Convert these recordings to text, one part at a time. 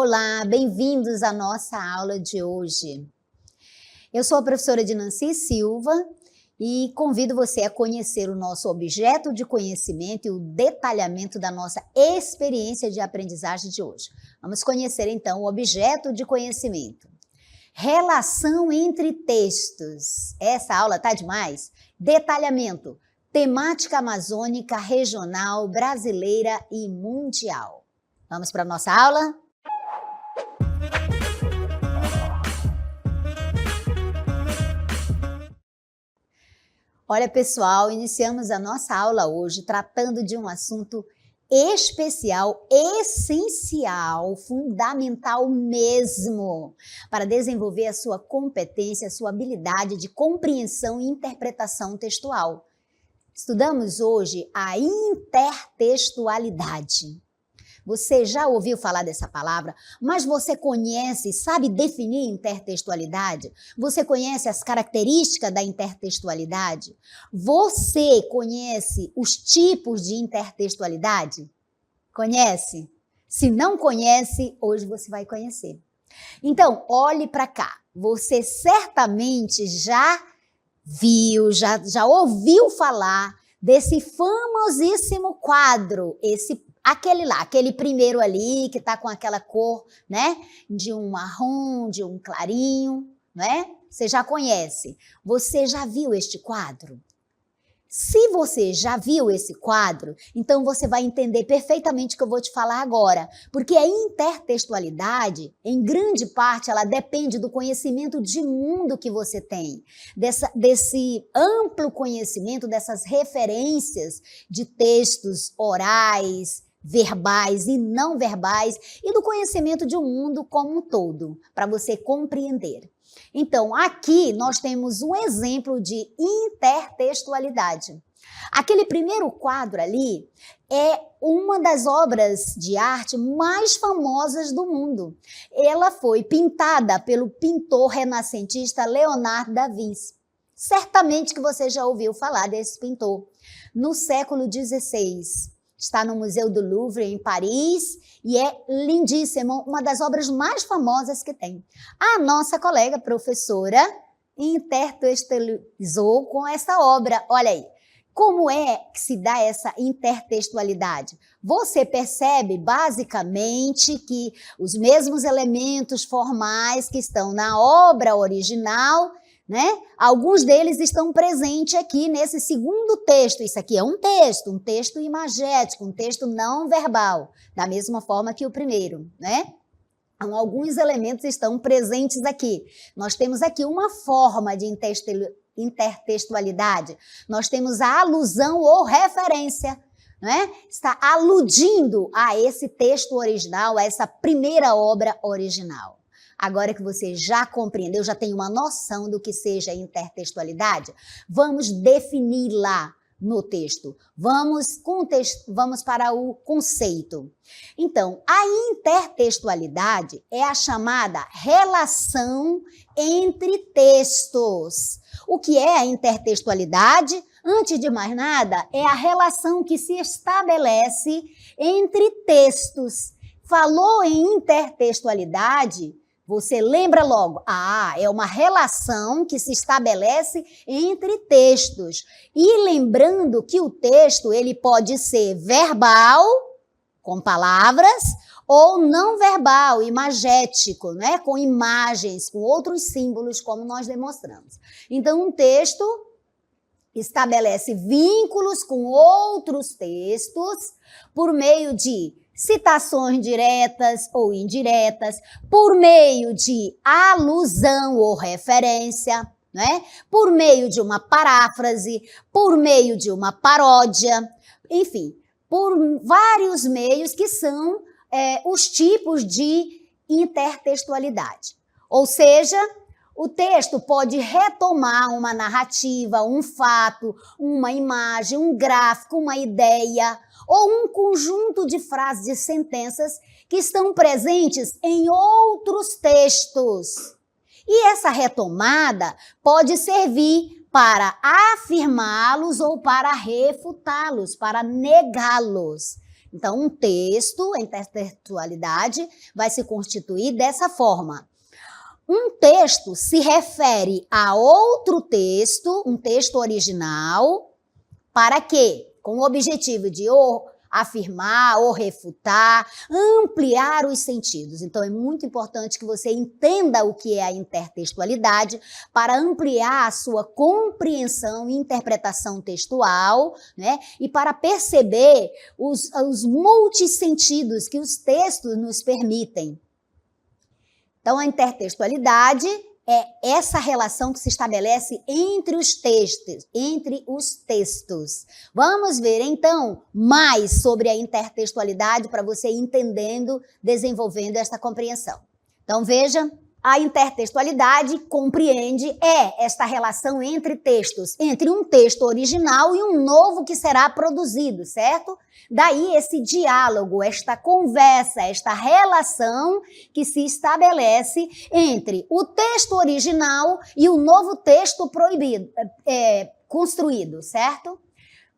Olá, bem-vindos à nossa aula de hoje. Eu sou a professora Dinancy Silva e convido você a conhecer o nosso objeto de conhecimento e o detalhamento da nossa experiência de aprendizagem de hoje. Vamos conhecer então o objeto de conhecimento. Relação entre textos. Essa aula tá demais. Detalhamento. Temática amazônica, regional, brasileira e mundial. Vamos para a nossa aula? Olha, pessoal, iniciamos a nossa aula hoje tratando de um assunto especial, essencial, fundamental mesmo, para desenvolver a sua competência, a sua habilidade de compreensão e interpretação textual. Estudamos hoje a intertextualidade. Você já ouviu falar dessa palavra, mas você conhece, sabe definir intertextualidade? Você conhece as características da intertextualidade? Você conhece os tipos de intertextualidade? Conhece? Se não conhece, hoje você vai conhecer. Então, olhe para cá. Você certamente já viu, já ouviu falar desse famosíssimo quadro, aquele primeiro ali, que está com aquela cor, né, de um marrom, de um clarinho, né? Você já conhece. Você já viu este quadro? Se você já viu esse quadro, então você vai entender perfeitamente o que eu vou te falar agora, porque a intertextualidade, em grande parte, ela depende do conhecimento de mundo que você tem, desse amplo conhecimento, dessas referências de textos orais, verbais e não verbais, e do conhecimento de um mundo como um todo, para você compreender. Então, aqui nós temos um exemplo de intertextualidade. Aquele primeiro quadro ali é uma das obras de arte mais famosas do mundo. Ela foi pintada pelo pintor renascentista Leonardo da Vinci. Certamente que você já ouviu falar desse pintor. No século XVI. Está no Museu do Louvre, em Paris, e é lindíssimo, uma das obras mais famosas que tem. A nossa colega professora intertextualizou com essa obra. Olha aí, como é que se dá essa intertextualidade? Você percebe, basicamente, que os mesmos elementos formais que estão na obra original, né? Alguns deles estão presentes aqui nesse segundo texto. Isso aqui é um texto imagético, um texto não verbal, da mesma forma que o primeiro, né? Então, alguns elementos estão presentes aqui. Nós temos aqui uma forma de intertextualidade. Nós temos a alusão ou referência, né? Está aludindo a esse texto original, a essa primeira obra original. Agora que você já compreendeu, já tem uma noção do que seja intertextualidade, vamos defini-la no texto. Vamos para o conceito. Então, a intertextualidade é a chamada relação entre textos. O que é a intertextualidade? Antes de mais nada, é a relação que se estabelece entre textos. Falou em intertextualidade, você lembra logo, é uma relação que se estabelece entre textos. E lembrando que o texto ele pode ser verbal, com palavras, ou não verbal, imagético, né? Com imagens, com outros símbolos, como nós demonstramos. Então, um texto estabelece vínculos com outros textos por meio de citações diretas ou indiretas, por meio de alusão ou referência, né? Por meio de uma paráfrase, por meio de uma paródia, enfim, por vários meios que são os tipos de intertextualidade. Ou seja, o texto pode retomar uma narrativa, um fato, uma imagem, um gráfico, uma ideia, ou um conjunto de frases e sentenças que estão presentes em outros textos. E essa retomada pode servir para afirmá-los ou para refutá-los, para negá-los. Então, um texto, a intertextualidade, vai se constituir dessa forma. Um texto se refere a outro texto, um texto original, para quê? Com o objetivo de ou afirmar ou refutar, ampliar os sentidos. Então, é muito importante que você entenda o que é a intertextualidade para ampliar a sua compreensão e interpretação textual, né? E para perceber os multissentidos que os textos nos permitem. Então, a intertextualidade é essa relação que se estabelece entre os textos. Vamos ver, então, mais sobre a intertextualidade para você ir entendendo, desenvolvendo esta compreensão. Então, veja, a intertextualidade compreende esta relação entre textos, entre um texto original e um novo que será produzido, certo? Daí esse diálogo, esta conversa, esta relação que se estabelece entre o texto original e o novo texto construído, certo?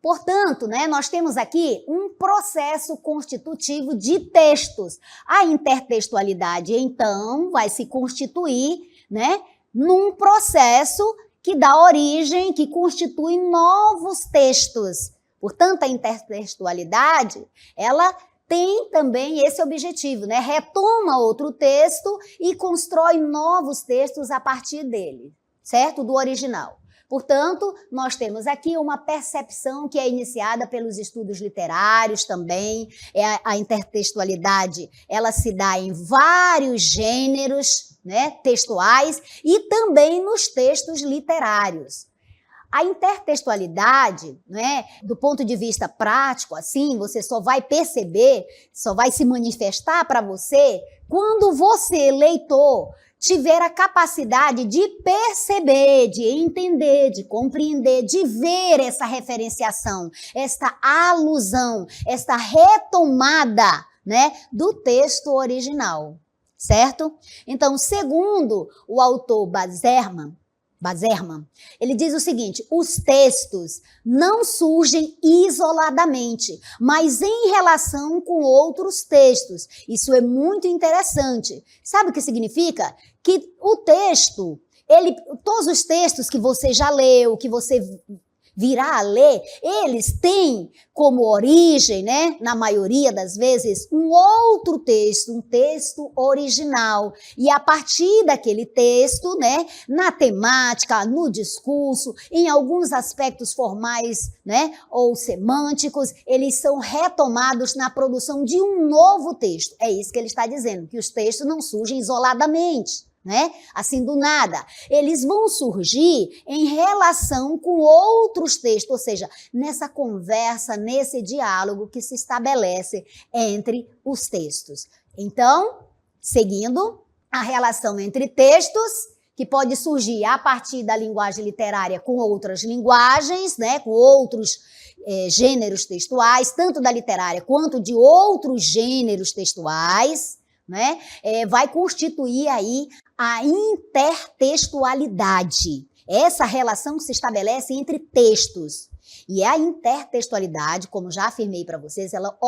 Portanto, né, nós temos aqui um processo constitutivo de textos. A intertextualidade, então, vai se constituir, né, num processo que dá origem, que constitui novos textos. Portanto, a intertextualidade, ela tem também esse objetivo, né? Retoma outro texto e constrói novos textos a partir dele, certo? Do original. Portanto, nós temos aqui uma percepção que é iniciada pelos estudos literários também. A intertextualidade, ela se dá em vários gêneros, né, textuais e também nos textos literários. A intertextualidade, né, do ponto de vista prático, assim, você só vai perceber, só vai se manifestar para você quando você, leitor, tiver a capacidade de perceber, de entender, de compreender, de ver essa referenciação, esta alusão, esta retomada, né, do texto original, certo? Então, segundo o autor Bazerman, ele diz o seguinte: os textos não surgem isoladamente, mas em relação com outros textos. Isso é muito interessante. Sabe o que significa? Que o texto, todos os textos que você já leu, que você virá a ler, eles têm como origem, né, na maioria das vezes, um outro texto, um texto original. E a partir daquele texto, né, na temática, no discurso, em alguns aspectos formais, né, ou semânticos, eles são retomados na produção de um novo texto. É isso que ele está dizendo, que os textos não surgem isoladamente, né? Assim do nada. Eles vão surgir em relação com outros textos, ou seja, nessa conversa, nesse diálogo que se estabelece entre os textos. Então, seguindo, a relação entre textos, que pode surgir a partir da linguagem literária com outras linguagens, né? Com outros gêneros textuais, tanto da literária quanto de outros gêneros textuais, né? Vai constituir aí a intertextualidade, essa relação que se estabelece entre textos. E a intertextualidade, como já afirmei para vocês, ela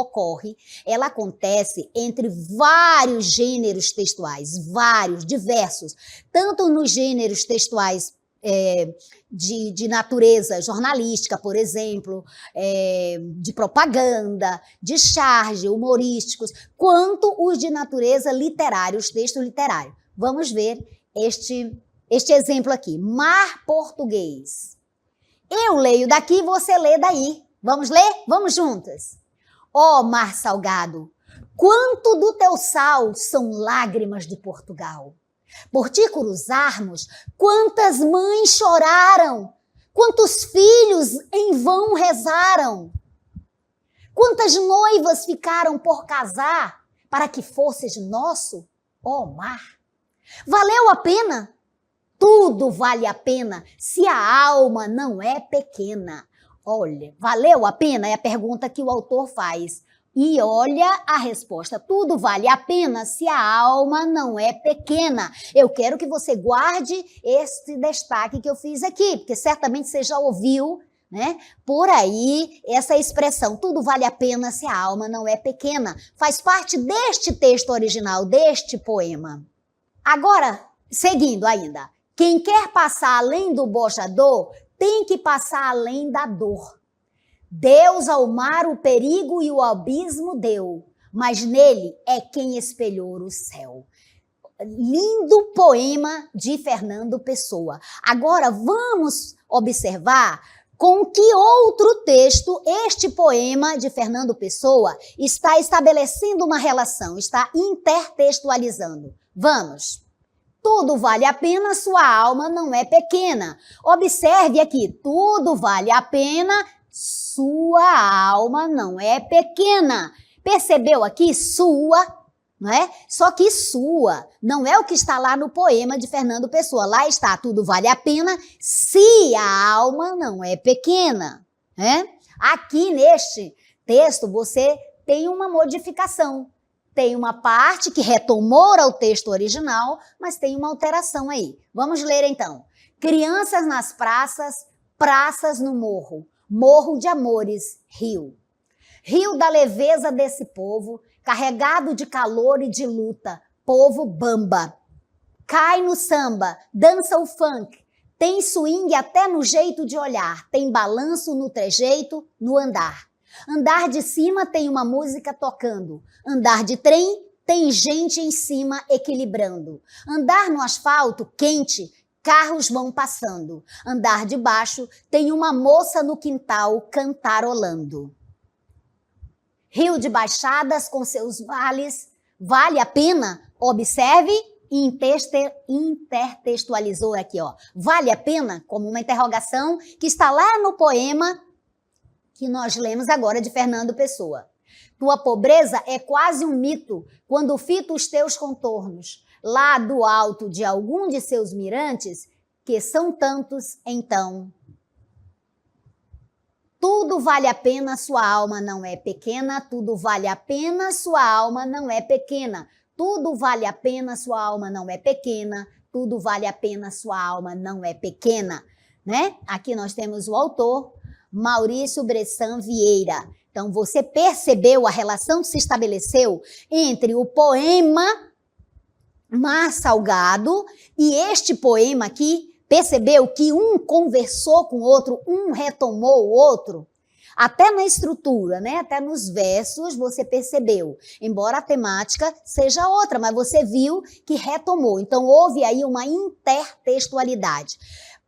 acontece entre vários gêneros textuais, vários, diversos, tanto nos gêneros textuais de natureza jornalística, por exemplo, de propaganda, de charge, humorísticos, quanto os de natureza literária, os textos literários. Vamos ver este exemplo aqui. Mar Português. Eu leio daqui, você lê daí. Vamos ler? Vamos juntas. Ó mar salgado, quanto do teu sal são lágrimas de Portugal. Por ti cruzarmos, quantas mães choraram, quantos filhos em vão rezaram, quantas noivas ficaram por casar para que fosses nosso, ó mar. Valeu a pena? Tudo vale a pena se a alma não é pequena. Olha, valeu a pena? É a pergunta que o autor faz. E olha a resposta, tudo vale a pena se a alma não é pequena. Eu quero que você guarde esse destaque que eu fiz aqui, porque certamente você já ouviu né? Por aí, essa expressão, tudo vale a pena se a alma não é pequena, faz parte deste texto original, deste poema. Agora, seguindo ainda, quem quer passar além do bojador, tem que passar além da dor. Deus ao mar o perigo e o abismo deu, mas nele é quem espelhou o céu. Lindo poema de Fernando Pessoa. Agora vamos observar com que outro texto este poema de Fernando Pessoa está estabelecendo uma relação, está intertextualizando. Vamos. Tudo vale a pena, sua alma não é pequena. Observe aqui, tudo vale a pena, sua alma não é pequena. Percebeu aqui? Sua, não é? Só que sua não é o que está lá no poema de Fernando Pessoa. Lá está, tudo vale a pena se a alma não é pequena, né? Aqui neste texto você tem uma modificação. Tem uma parte que retomou ao texto original, mas tem uma alteração aí. Vamos ler então. Crianças nas praças, praças no morro, morro de amores, rio. Rio da leveza desse povo, carregado de calor e de luta, povo bamba. Cai no samba, dança o funk, tem swing até no jeito de olhar, tem balanço no trejeito, no andar. Andar de cima tem uma música tocando, andar de trem tem gente em cima equilibrando. Andar no asfalto quente, carros vão passando. Andar de baixo tem uma moça no quintal cantarolando. Rio de baixadas com seus vales, vale a pena? Observe e intertextualizou aqui, ó. Vale a pena? Como uma interrogação que está lá no poema que nós lemos agora de Fernando Pessoa. Tua pobreza é quase um mito quando fito os teus contornos, lá do alto de algum de seus mirantes, que são tantos, então. Tudo vale a pena, sua alma não é pequena, tudo vale a pena, sua alma não é pequena. Tudo vale a pena, sua alma não é pequena, tudo vale a pena, sua alma não é pequena, né? Aqui nós temos o autor, Maurício Bressan Vieira. Então, você percebeu a relação que se estabeleceu entre o poema Mar Salgado e este poema aqui? Percebeu que um conversou com o outro, um retomou o outro? Até na estrutura, né? Até nos versos você percebeu. Embora a temática seja outra, mas você viu que retomou. Então, houve aí uma intertextualidade.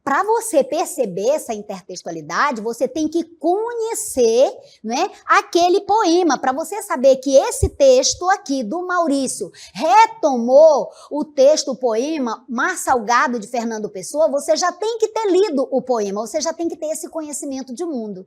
Para você perceber essa intertextualidade, você tem que conhecer, né, aquele poema, para você saber que esse texto aqui do Maurício retomou o texto, o poema Mar Salgado de Fernando Pessoa, você já tem que ter lido o poema, você já tem que ter esse conhecimento de mundo.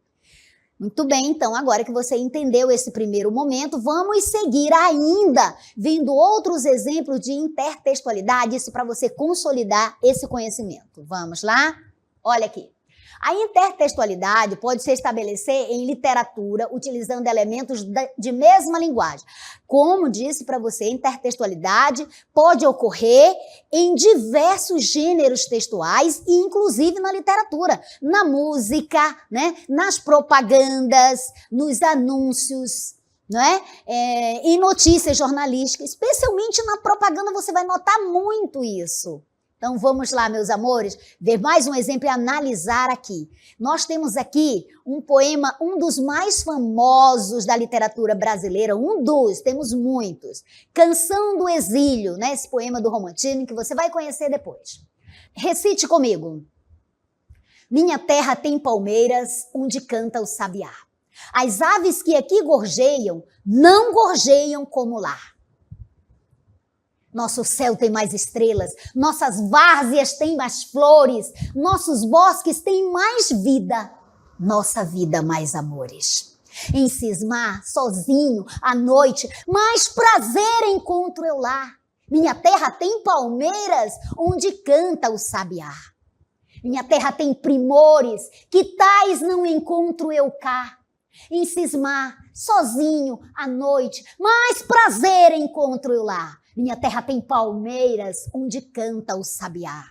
Muito bem, então, agora que você entendeu esse primeiro momento, vamos seguir ainda, vendo outros exemplos de intertextualidade, isso para você consolidar esse conhecimento. Vamos lá? Olha aqui. A intertextualidade pode se estabelecer em literatura, utilizando elementos de mesma linguagem. Como disse para você, intertextualidade pode ocorrer em diversos gêneros textuais, e inclusive na literatura, na música, né? Nas propagandas, nos anúncios, não é? Em notícias jornalísticas, especialmente na propaganda você vai notar muito isso. Então, vamos lá, meus amores, ver mais um exemplo e analisar aqui. Nós temos aqui um poema, um dos mais famosos da literatura brasileira, temos muitos. Canção do Exílio, né? Esse poema do romantismo que você vai conhecer depois. Recite comigo. Minha terra tem palmeiras onde canta o sabiá. As aves que aqui gorjeiam, não gorjeiam como lá. Nosso céu tem mais estrelas, nossas várzeas têm mais flores, nossos bosques têm mais vida, nossa vida mais amores. Em cismar, sozinho, à noite, mais prazer encontro eu lá. Minha terra tem palmeiras onde canta o sabiá. Minha terra tem primores que tais não encontro eu cá. Em cismar, sozinho, à noite, mais prazer encontro eu lá. Minha terra tem palmeiras onde canta o sabiá.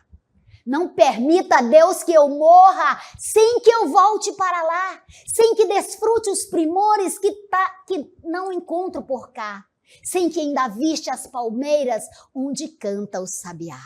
Não permita, Deus, que eu morra sem que eu volte para lá, sem que desfrute os primores que não encontro por cá, sem que ainda viste as palmeiras onde canta o sabiá.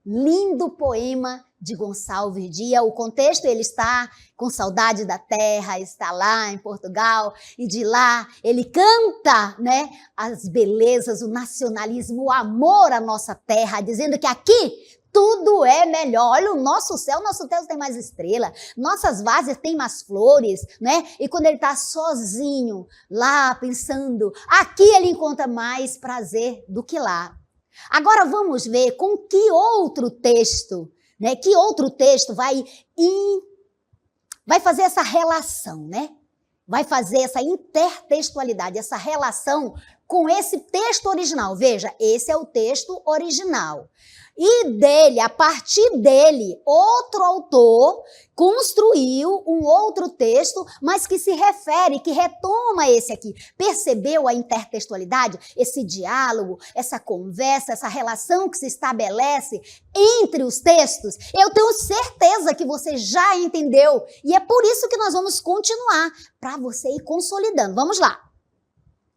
Lindo poema de Gonçalves Dias. O contexto, ele está com saudade da terra, está lá em Portugal, e de lá ele canta, né, as belezas, o nacionalismo, o amor à nossa terra, dizendo que aqui tudo é melhor. Olha o nosso céu tem mais estrela, nossas várzeas têm mais flores, né? E quando ele está sozinho lá pensando, aqui ele encontra mais prazer do que lá. Agora vamos ver com que outro texto, né? Que outro texto vai fazer essa relação, né? Vai fazer essa intertextualidade, essa relação com esse texto original. Veja, esse é o texto original. E dele, a partir dele, outro autor construiu um outro texto, mas que se refere, que retoma esse aqui. Percebeu a intertextualidade? Esse diálogo, essa conversa, essa relação que se estabelece entre os textos? Eu tenho certeza que você já entendeu. E é por isso que nós vamos continuar, para você ir consolidando. Vamos lá.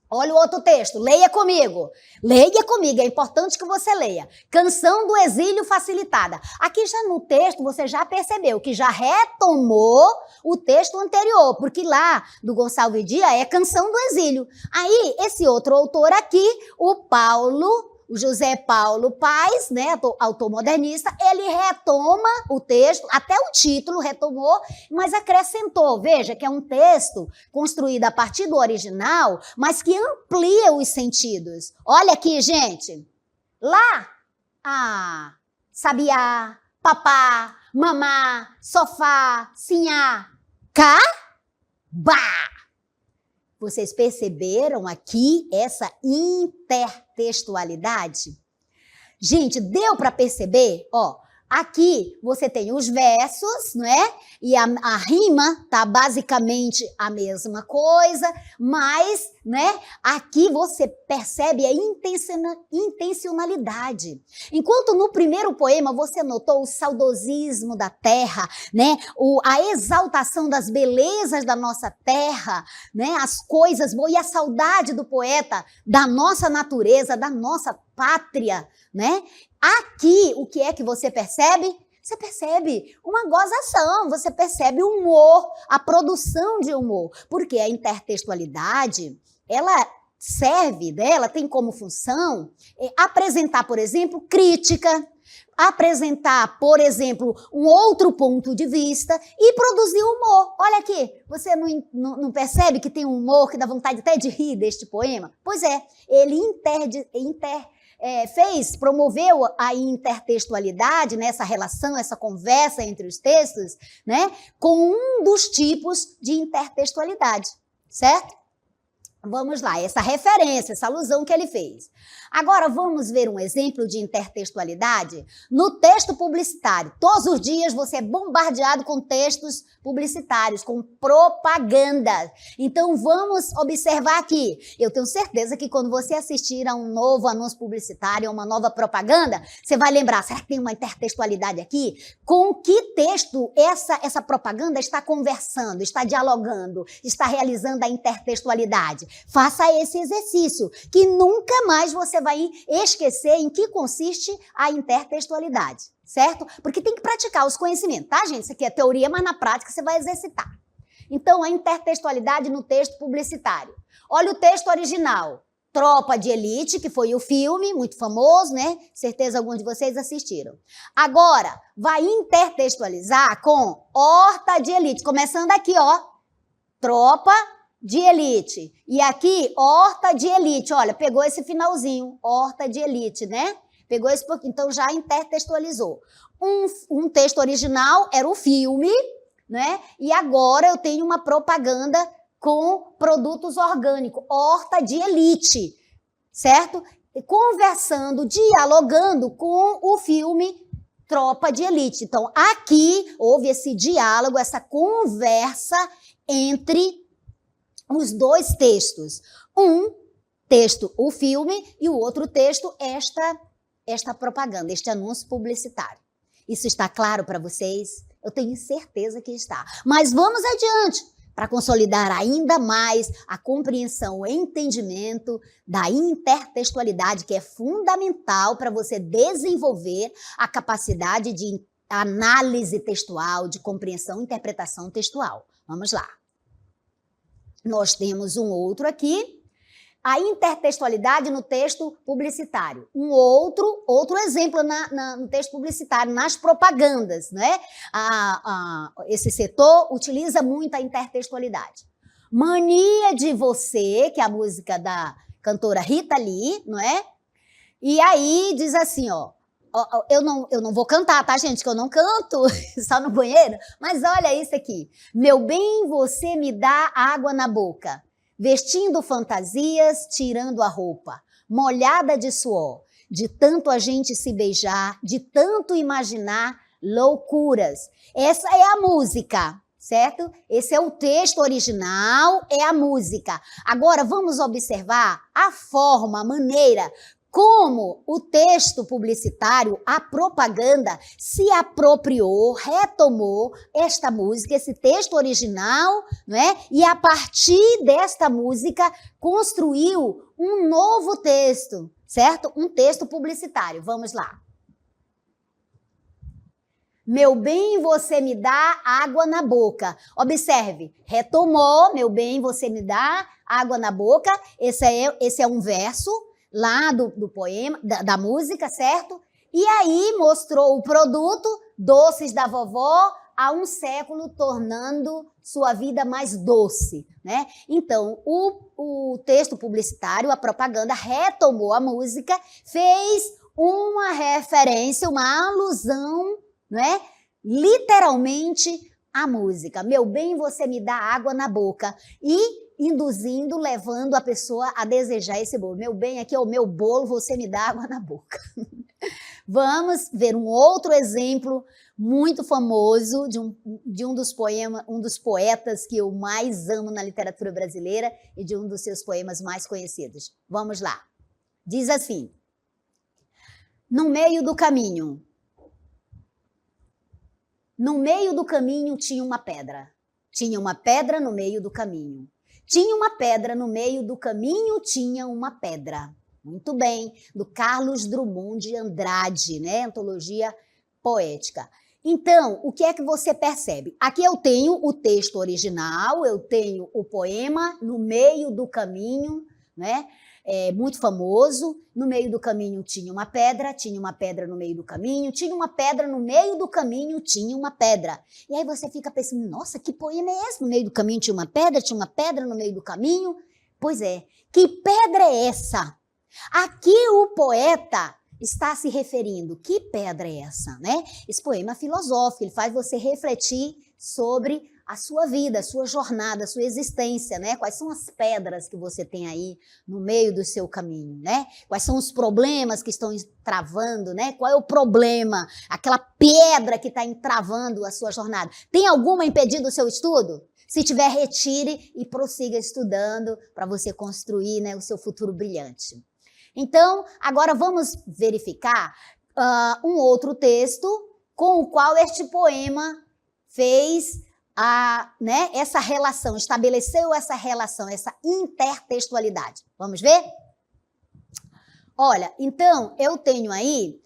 Olha o outro texto, leia comigo, é importante que você leia. Canção do Exílio Facilitada. Aqui já no texto você já percebeu que já retomou o texto anterior, porque lá do Gonçalves Dias é Canção do Exílio. Aí esse outro autor aqui, o José Paulo Paes, né, autor modernista, ele retoma o texto, até o título retomou, mas acrescentou. Veja que é um texto construído a partir do original, mas que amplia os sentidos. Olha aqui, gente. Lá, sabiá, papá, mamá, sofá, sinhá, cá, bah. Vocês perceberam aqui essa intertextualidade? Gente, deu para perceber? Ó, aqui você tem os versos, não é? E a rima tá basicamente a mesma coisa, mas, né, aqui você percebe a intencionalidade. Enquanto no primeiro poema você notou o saudosismo da terra, né, a exaltação das belezas da nossa terra, né, as coisas boas e a saudade do poeta da nossa natureza, da nossa pátria, né? Aqui, o que é que você percebe? Você percebe uma gozação, você percebe humor, a produção de humor, porque a intertextualidade, ela serve, ela tem como função apresentar, por exemplo, crítica, apresentar, por exemplo, um outro ponto de vista e produzir humor. Olha aqui, você não percebe que tem um humor que dá vontade até de rir deste poema? Pois é, ele promoveu a intertextualidade, né, essa relação, essa conversa entre os textos, né, com um dos tipos de intertextualidade, certo? Vamos lá, essa referência, essa alusão que ele fez. Agora vamos ver um exemplo de intertextualidade no texto publicitário. Todos os dias você é bombardeado com textos publicitários, com propaganda. Então vamos observar aqui. Eu tenho certeza que quando você assistir a um novo anúncio publicitário, a uma nova propaganda, você vai lembrar, será que tem uma intertextualidade aqui? Com que texto essa propaganda está conversando, está dialogando, está realizando a intertextualidade? Faça esse exercício, que nunca mais você vai esquecer em que consiste a intertextualidade, certo? Porque tem que praticar os conhecimentos, tá, gente? Isso aqui é teoria, mas na prática você vai exercitar. Então, a intertextualidade no texto publicitário. Olha o texto original. Tropa de Elite, que foi o filme, muito famoso, né? Certeza alguns de vocês assistiram. Agora, vai intertextualizar com Horta de Elite. Começando aqui, ó. Tropa de Elite. E aqui, Horta de Elite. Olha, pegou esse finalzinho, Horta de Elite, né? Pegou esse pouquinho, então já intertextualizou. Um texto original era o filme, né? E agora eu tenho uma propaganda com produtos orgânicos, Horta de Elite, certo? Conversando, dialogando com o filme Tropa de Elite. Então, aqui houve esse diálogo, essa conversa entre os dois textos. Um texto, o filme, e o outro texto, esta propaganda, este anúncio publicitário. Isso está claro para vocês? Eu tenho certeza que está. Mas vamos adiante para consolidar ainda mais a compreensão e entendimento da intertextualidade, que é fundamental para você desenvolver a capacidade de análise textual, de compreensão e interpretação textual. Vamos lá. Nós temos um outro aqui, a intertextualidade no texto publicitário. Um outro exemplo no texto publicitário, nas propagandas, né? Esse setor utiliza muito a intertextualidade. Mania de Você, que é a música da cantora Rita Lee, não é? E aí diz assim, ó, eu não vou cantar, tá, gente? Que eu não canto, só no banheiro. Mas olha isso aqui. Meu bem, você me dá água na boca. Vestindo fantasias, tirando a roupa. Molhada de suor. De tanto a gente se beijar, de tanto imaginar loucuras. Essa é a música, certo? Esse é o texto original, é a música. Agora, vamos observar a forma, a maneira como o texto publicitário, a propaganda, se apropriou, retomou esta música, esse texto original, não é? E a partir desta música construiu um novo texto, certo? Um texto publicitário. Vamos lá. Meu bem, você me dá água na boca. Observe, retomou, meu bem, você me dá água na boca. Esse é um verso lá do poema, da música, certo? E aí mostrou o produto, doces da vovó, há um século tornando sua vida mais doce, né? Então, o texto publicitário, a propaganda, retomou a música, fez uma referência, uma alusão, né? Literalmente à música. Meu bem, você me dá água na boca. E induzindo, levando a pessoa a desejar esse bolo. Meu bem, aqui é o meu bolo, você me dá água na boca. Vamos ver um outro exemplo muito famoso de um dos poetas que eu mais amo na literatura brasileira e de um dos seus poemas mais conhecidos. Vamos lá. Diz assim: no meio do caminho tinha uma pedra. Tinha uma pedra no meio do caminho. Tinha uma pedra no meio do caminho, tinha uma pedra. Muito bem, do Carlos Drummond de Andrade, né? Antologia poética. Então, o que é que você percebe? Aqui eu tenho o texto original, eu tenho o poema no meio do caminho, né? Muito famoso. No meio do caminho tinha uma pedra no meio do caminho, tinha uma pedra no meio do caminho, tinha uma pedra. E aí você fica pensando, nossa, que poema é esse? No meio do caminho tinha uma pedra no meio do caminho. Pois é, que pedra é essa? Aqui o poeta está se referindo, que pedra é essa, né? Esse poema é filosófico, ele faz você refletir sobre a sua vida, a sua jornada, a sua existência, né? Quais são as pedras que você tem aí no meio do seu caminho, né? Quais são os problemas que estão travando, né? Qual é o problema, aquela pedra que está entravando a sua jornada? Tem alguma impedindo o seu estudo? Se tiver, retire e prossiga estudando para você construir, né, o seu futuro brilhante. Então, agora vamos verificar um outro texto com o qual este poema fez essa relação, estabeleceu essa relação, essa intertextualidade. Vamos ver? Olha, então, eu tenho aí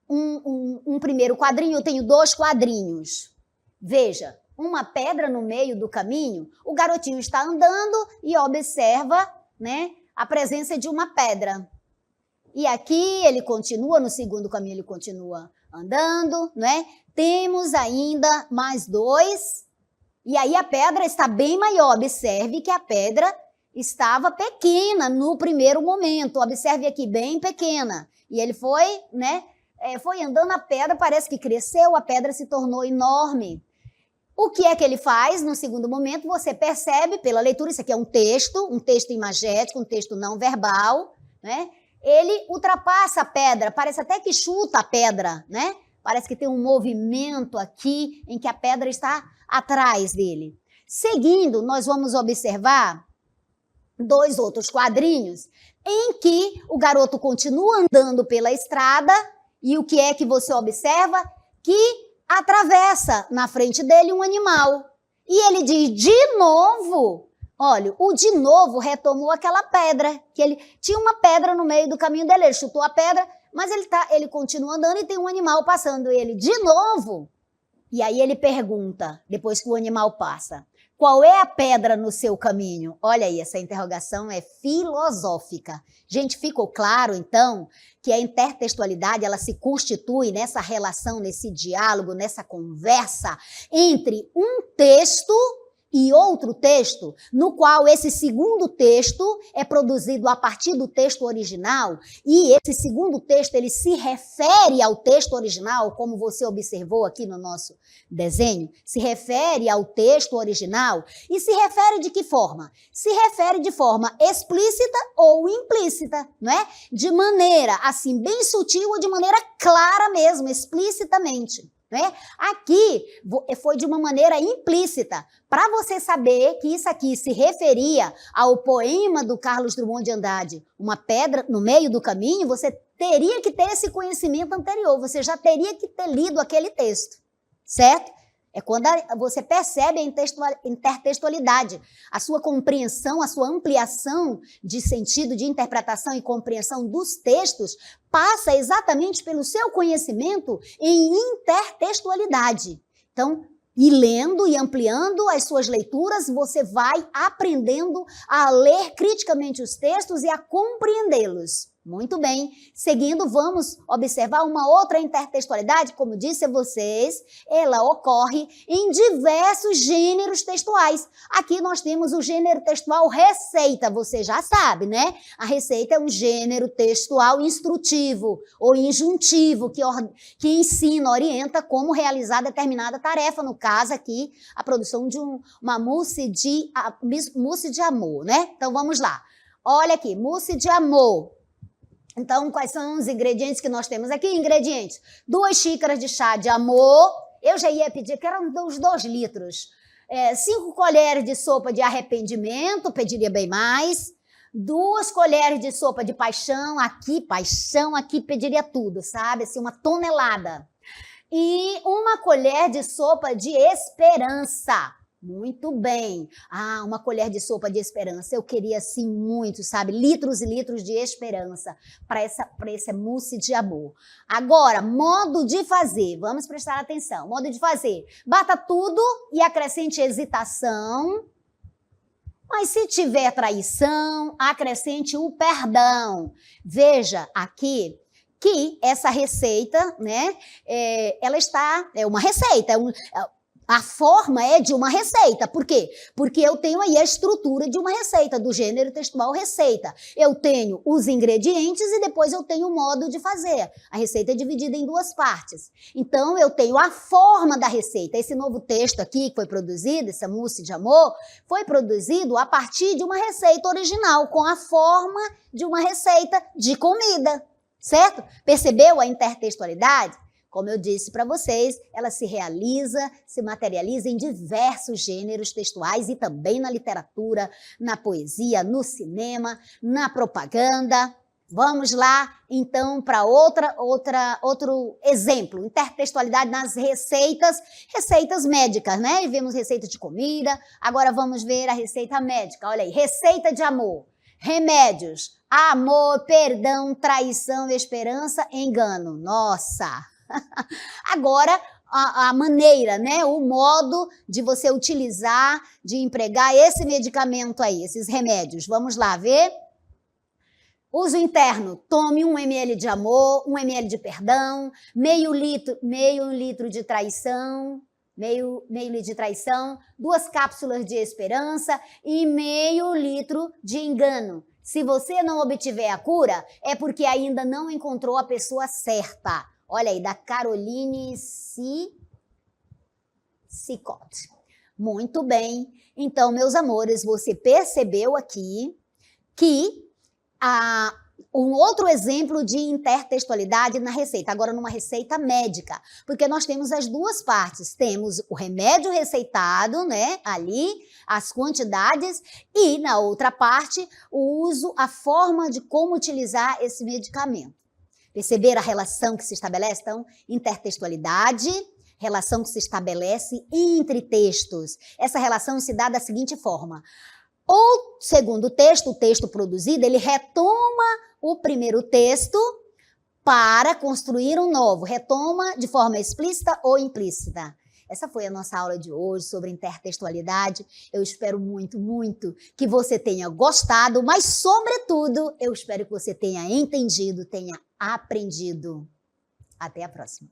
um primeiro quadrinho, eu tenho 2 quadrinhos. Veja, uma pedra no meio do caminho, o garotinho está andando e observa, né, a presença de uma pedra. E aqui ele continua, no segundo caminho ele continua andando, né? Temos ainda mais 2, e aí a pedra está bem maior. Observe que a pedra estava pequena no primeiro momento, observe aqui, bem pequena. E ele foi, né, foi andando, a pedra parece que cresceu, a pedra se tornou enorme. O que é que ele faz no segundo momento? Você percebe pela leitura, isso aqui é um texto imagético, um texto não verbal, né? Ele ultrapassa a pedra, parece até que chuta a pedra, né? Parece que tem um movimento aqui em que a pedra está atrás dele. Seguindo, nós vamos observar 2 outros quadrinhos em que o garoto continua andando pela estrada E o que é que você observa? Que atravessa na frente dele um animal. E ele diz, de novo. Olha, o de novo retomou aquela pedra, que ele tinha uma pedra no meio do caminho dele, ele chutou a pedra, mas ele continua andando e tem um animal passando ele de novo. E aí ele pergunta, depois que o animal passa, qual é a pedra no seu caminho? Olha aí, essa interrogação é filosófica. Gente, ficou claro, então, que a intertextualidade, ela se constitui nessa relação, nesse diálogo, nessa conversa entre um texto e outro texto, no qual esse segundo texto é produzido a partir do texto original, e esse segundo texto ele se refere ao texto original, como você observou aqui no nosso desenho, se refere ao texto original, e se refere de que forma? Se refere de forma explícita ou implícita, não é? De maneira, assim, bem sutil ou de maneira clara mesmo, explicitamente. Né? Aqui foi de uma maneira implícita, para você saber que isso aqui se referia ao poema do Carlos Drummond de Andrade, Uma Pedra no Meio do Caminho, você teria que ter esse conhecimento anterior, você já teria que ter lido aquele texto, certo? É quando você percebe a intertextualidade, a sua compreensão, a sua ampliação de sentido, de interpretação e compreensão dos textos passa exatamente pelo seu conhecimento em intertextualidade. Então, e lendo e ampliando as suas leituras, você vai aprendendo a ler criticamente os textos e a compreendê-los. Muito bem. Seguindo, vamos observar uma outra intertextualidade, como disse a vocês, ela ocorre em diversos gêneros textuais. Aqui nós temos o gênero textual receita, você já sabe, né? A receita é um gênero textual instrutivo ou injuntivo que ensina, orienta como realizar determinada tarefa, no caso aqui, a produção de uma mousse de amor, né? Então vamos lá. Olha aqui, mousse de amor. Então, quais são os ingredientes que nós temos aqui? Ingredientes: 2 xícaras de chá de amor. Eu já ia pedir que eram uns 2 litros. 5 colheres de sopa de arrependimento, pediria bem mais. 2 colheres de sopa de paixão aqui pediria tudo, sabe? Assim, uma tonelada. E 1 colher de sopa de esperança. Muito bem. Ah, 1 colher de sopa de esperança. Eu queria, assim, muito, sabe? Litros e litros de esperança para esse mousse de amor. Agora, modo de fazer. Vamos prestar atenção. Modo de fazer. Bata tudo e acrescente hesitação. Mas se tiver traição, acrescente o perdão. Veja aqui que essa receita, né? É uma receita, a forma é de uma receita. Por quê? Porque eu tenho aí a estrutura de uma receita, do gênero textual receita. Eu tenho os ingredientes e depois eu tenho o modo de fazer. A receita é dividida em 2 partes. Então, eu tenho a forma da receita. Esse novo texto aqui que foi produzido, essa mousse de amor, foi produzido a partir de uma receita original, com a forma de uma receita de comida. Certo? Percebeu a intertextualidade? Como eu disse para vocês, ela se materializa em diversos gêneros textuais e também na literatura, na poesia, no cinema, na propaganda. Vamos lá, então, para outro exemplo, intertextualidade nas receitas médicas, né? E vemos receita de comida, agora vamos ver a receita médica. Olha aí, receita de amor, remédios, amor, perdão, traição, esperança, engano. Nossa! Agora, a maneira, né, o modo de você utilizar, de empregar esse medicamento aí, esses remédios. Vamos lá ver? Uso interno, tome 1 ml de amor, 1 ml de perdão, meio litro de traição, meio litro de traição, 2 cápsulas de esperança e meio litro de engano. Se você não obtiver a cura, é porque ainda não encontrou a pessoa certa. Olha aí, da Caroline Sicot. Muito bem. Então, meus amores, você percebeu aqui que um outro exemplo de intertextualidade na receita, agora numa receita médica, porque nós temos as 2 partes. Temos o remédio receitado, né, ali, as quantidades, e na outra parte, o uso, a forma de como utilizar esse medicamento. Perceber a relação que se estabelece? Então, intertextualidade, relação que se estabelece entre textos. Essa relação se dá da seguinte forma. O segundo texto, o texto produzido, ele retoma o primeiro texto para construir um novo. Retoma de forma explícita ou implícita. Essa foi a nossa aula de hoje sobre intertextualidade. Eu espero muito, muito que você tenha gostado, mas, sobretudo, eu espero que você tenha entendido, tenha aprendido. Até a próxima.